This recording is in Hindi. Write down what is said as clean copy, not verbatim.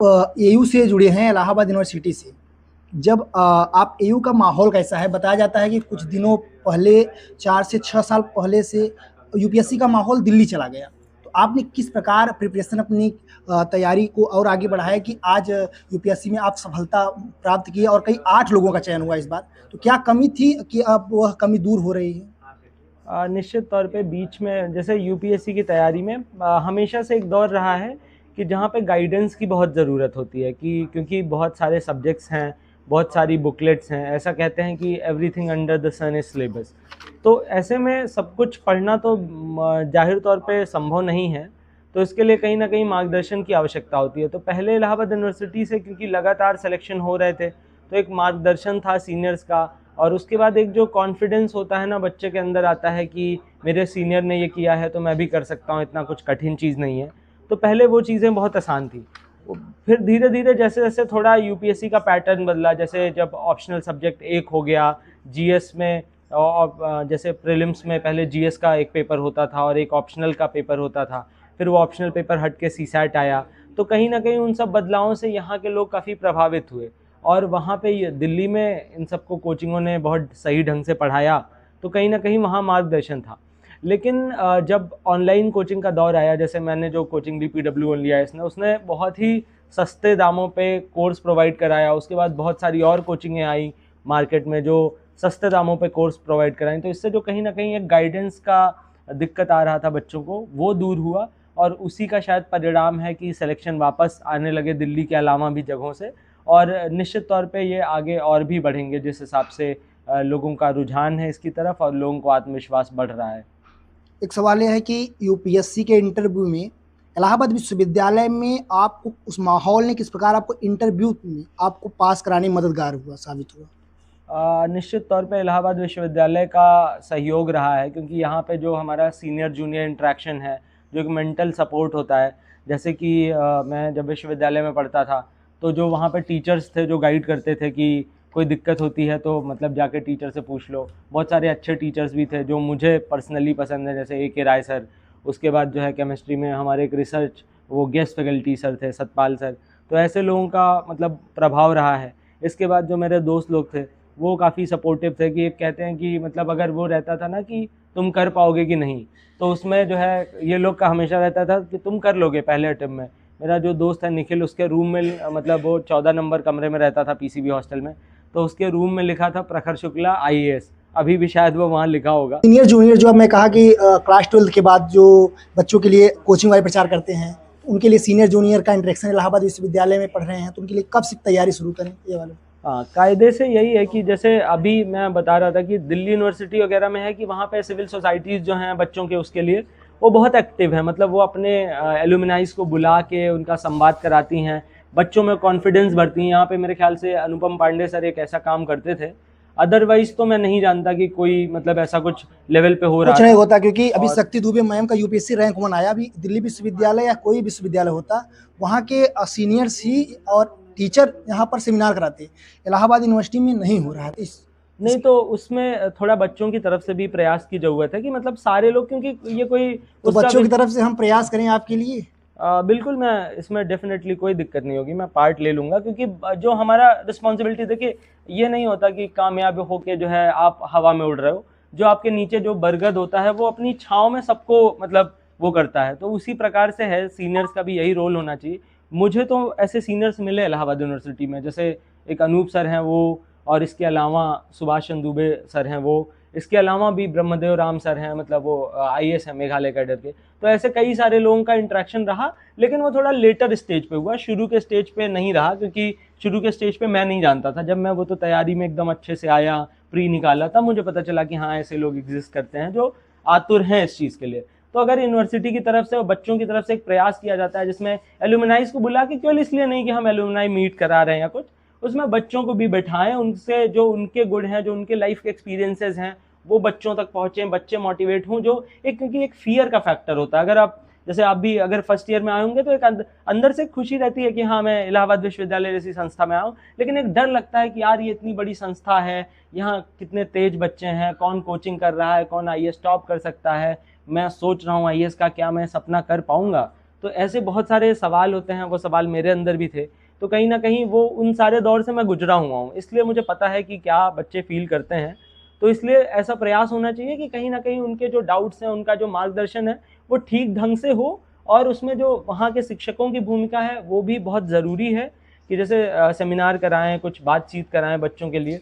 एयू से जुड़े हैं, इलाहाबाद यूनिवर्सिटी से। जब आप एयू का माहौल कैसा है? बताया जाता है कि कुछ दिनों पहले 4 से 6 साल पहले से यूपीएससी का माहौल दिल्ली चला गया। तो आपने किस प्रकार प्रिपरेशन अपनी तैयारी को और आगे बढ़ाया कि आज यूपीएससी में आप सफलता प्राप्त की और कई 8 लोगों का चयन हुआ इस बार। तो क्या कमी थी कि अब वह कमी दूर हो रही है? निश्चित तौर पे बीच में जैसे यूपीएससी की तैयारी में हमेशा से एक दौर रहा है कि जहाँ पे गाइडेंस की बहुत ज़रूरत होती है कि क्योंकि बहुत सारे सब्जेक्ट्स हैं, बहुत सारी बुकलेट्स हैं, ऐसा कहते हैं कि everything under the sun is syllabus. तो ऐसे में सब कुछ पढ़ना तो जाहिर तौर पे संभव नहीं है। तो इसके लिए कहीं ना कहीं मार्गदर्शन की आवश्यकता होती है। तो पहले इलाहाबाद यूनिवर्सिटी से क्योंकि लगातार सिलेक्शन हो रहे थे, तो एक मार्गदर्शन था सीनियर्स का। और उसके बाद एक जो कॉन्फिडेंस होता है ना बच्चे के अंदर आता है कि मेरे सीनियर ने ये किया है तो मैं भी कर सकता हूँ, इतना कुछ कठिन चीज़ नहीं है। तो पहले वो चीज़ें बहुत आसान थी। फिर धीरे धीरे जैसे जैसे थोड़ा यूपीएससी का पैटर्न बदला, जैसे जब ऑप्शनल सब्जेक्ट एक हो गया जीएस में, और जैसे प्रीलिम्स में पहले जीएस का एक पेपर होता था और एक ऑप्शनल का पेपर होता था, फिर वो ऑप्शनल पेपर हट के सीसैट आया। तो कहीं ना कहीं उन सब बदलावों से यहाँ के लोग काफ़ी प्रभावित हुए। और वहाँ पे दिल्ली में इन सबको कोचिंगों ने बहुत सही ढंग से पढ़ाया, तो कहीं ना कहीं वहाँ मार्गदर्शन था। लेकिन जब ऑनलाइन कोचिंग का दौर आया, जैसे मैंने जो कोचिंग DPW लिया है इसने उसने बहुत ही सस्ते दामों पे कोर्स प्रोवाइड कराया। उसके बाद बहुत सारी और कोचिंगें आई मार्केट में जो सस्ते दामों पे कोर्स प्रोवाइड कराएं। तो इससे जो कहीं ना कहीं एक गाइडेंस का दिक्कत आ रहा था बच्चों को, वो दूर हुआ। और उसी का शायद परिणाम है कि सिलेक्शन वापस आने लगे दिल्ली के अलावा भी जगहों से। और निश्चित तौर पे ये आगे और भी बढ़ेंगे जिस हिसाब से लोगों का रुझान है इसकी तरफ और लोगों को आत्मविश्वास बढ़ रहा है। एक सवाल यह है कि यूपीएससी के इंटरव्यू में इलाहाबाद विश्वविद्यालय में आपको उस माहौल ने किस प्रकार आपको इंटरव्यू में आपको पास कराने में मददगार हुआ, साबित हुआ? निश्चित तौर पे इलाहाबाद विश्वविद्यालय का सहयोग रहा है, क्योंकि यहाँ पे जो हमारा सीनियर जूनियर इंटरेक्शन है, जो एक मेंटल सपोर्ट होता है। जैसे कि मैं जब विश्वविद्यालय में पढ़ता था तो जो वहाँ पे टीचर्स थे जो गाइड करते थे कि कोई दिक्कत होती है तो मतलब जाके टीचर से पूछ लो। बहुत सारे अच्छे टीचर्स भी थे जो मुझे पर्सनली पसंद है, जैसे AK राय सर। उसके बाद जो है केमिस्ट्री में हमारे एक रिसर्च वो गेस्ट फैकल्टी सर थे, सतपाल सर। तो ऐसे लोगों का मतलब प्रभाव रहा है। इसके बाद जो मेरे दोस्त लोग थे वो काफ़ी सपोर्टिव थे कि कहते हैं कि मतलब अगर वो रहता था ना कि तुम कर पाओगे कि नहीं, तो उसमें जो है ये लोग का हमेशा रहता था कि तुम कर लोगे पहले अटेम्प्ट में। मेरा जो दोस्त है निखिल, उसके रूम में मतलब वो 14 नंबर कमरे में रहता था PCB हॉस्टल में। तो उसके रूम में लिखा था प्रखर शुक्ला IAS। अभी भी शायद वो वहाँ लिखा होगा। सीनियर जूनियर जो अब मैं कहा कि क्लास 12 के बाद जो बच्चों के लिए कोचिंग वाले प्रचार करते हैं, उनके लिए सीनियर जूनियर का इंटरेक्शन इलाहाबाद विश्वविद्यालय में पढ़ रहे हैं, तो उनके लिए कब से तैयारी शुरू करें ये वाले? हाँ, कायदे से यही है कि जैसे अभी मैं बता रहा था कि दिल्ली यूनिवर्सिटी वगैरह में है कि वहाँ पे सिविल सोसाइटीज़ जो हैं बच्चों के उसके लिए वो बहुत एक्टिव है। मतलब वो अपने एलुमनाइज को बुला के उनका संवाद कराती हैं, बच्चों में कॉन्फिडेंस भरती हैं। यहाँ पे मेरे ख्याल से अनुपम पांडे सर एक ऐसा काम करते थे। अदरवाइज तो मैं नहीं जानता कि कोई मतलब ऐसा कुछ लेवल पे हो कुछ रहा नहीं था। होता, क्योंकि अभी और शक्ति दुबे मैम का यूपीएससी रैंक 1 आया। अभी दिल्ली विश्वविद्यालय या कोई विश्वविद्यालय होता, वहाँ के सीनियर्स ही और टीचर यहाँ पर सेमिनार कराते। इलाहाबाद यूनिवर्सिटी में नहीं हो रहा है। नहीं, तो उसमें थोड़ा बच्चों की तरफ से भी प्रयास की ज़रूरत है कि मतलब सारे लोग, क्योंकि ये कोई तो उसका बच्चों की तरफ से हम प्रयास करें आपके लिए। बिल्कुल, मैं इसमें डेफिनेटली कोई दिक्कत नहीं होगी, मैं पार्ट ले लूँगा। क्योंकि जो हमारा रिस्पॉन्सिबिलिटी, देखिए ये नहीं होता कि कामयाब होके जो है आप हवा में उड़ रहे हो। जो आपके नीचे जो बरगद होता है वो अपनी छाँव में सबको मतलब वो करता है। तो उसी प्रकार से है, सीनियर्स का भी यही रोल होना चाहिए। मुझे तो ऐसे सीनियर्स मिले इलाहाबाद यूनिवर्सिटी में, जैसे एक अनूप सर हैं वो, और इसके अलावा सुभाष चंद्र दुबे सर हैं वो। इसके अलावा भी ब्रह्मदेव राम सर हैं, मतलब वो IAS हैं मेघालय कैडर के। तो ऐसे कई सारे लोगों का इंटरेक्शन रहा, लेकिन वो थोड़ा लेटर स्टेज पे हुआ, शुरू के स्टेज पे नहीं रहा। क्योंकि शुरू के स्टेज पे मैं नहीं जानता था। जब मैं वो तो तैयारी में एकदम अच्छे से आया, प्री निकाला, तब मुझे पता चला कि हाँ ऐसे लोग एग्जिस्ट करते हैं जो आतुर हैं इस चीज़ के लिए। तो अगर यूनिवर्सिटी की तरफ से और बच्चों की तरफ से एक प्रयास किया जाता है जिसमें एलुमनाइज को बुला के, केवल इसलिए नहीं कि हम एलुमनाई मीट करा रहे हैं या कुछ, उसमें बच्चों को भी बैठाएं, उनसे जो उनके गुण हैं, जो उनके लाइफ के एक्सपीरियंसेस हैं, वो बच्चों तक पहुँचे, बच्चे मोटिवेट हों। जो एक, क्योंकि एक फियर का फैक्टर होता है। अगर आप जैसे आप भी अगर फर्स्ट ईयर में आए होंगे तो एक अंदर से खुशी रहती है कि हाँ मैं इलाहाबाद विश्वविद्यालय जैसी संस्था में आऊँ, लेकिन एक डर लगता है कि यार ये इतनी बड़ी संस्था है, यहाँ कितने तेज बच्चे हैं, कौन कोचिंग कर रहा है, कौन IAS टॉप कर सकता है, मैं सोच रहा हूँ IAS का, क्या मैं सपना कर पाऊंगा। तो ऐसे बहुत सारे सवाल होते हैं, वो सवाल मेरे अंदर भी थे। तो कहीं ना कहीं वो उन सारे दौर से मैं गुजरा हुआ हूँ, इसलिए मुझे पता है कि क्या बच्चे फील करते हैं। तो इसलिए ऐसा प्रयास होना चाहिए कि कहीं ना कहीं उनके जो डाउट्स हैं, उनका जो मार्गदर्शन है वो ठीक ढंग से हो, और उसमें जो वहाँ के शिक्षकों की भूमिका है वो भी बहुत ज़रूरी है कि जैसे सेमिनार कराएं, कुछ बातचीत कराएं बच्चों के लिए।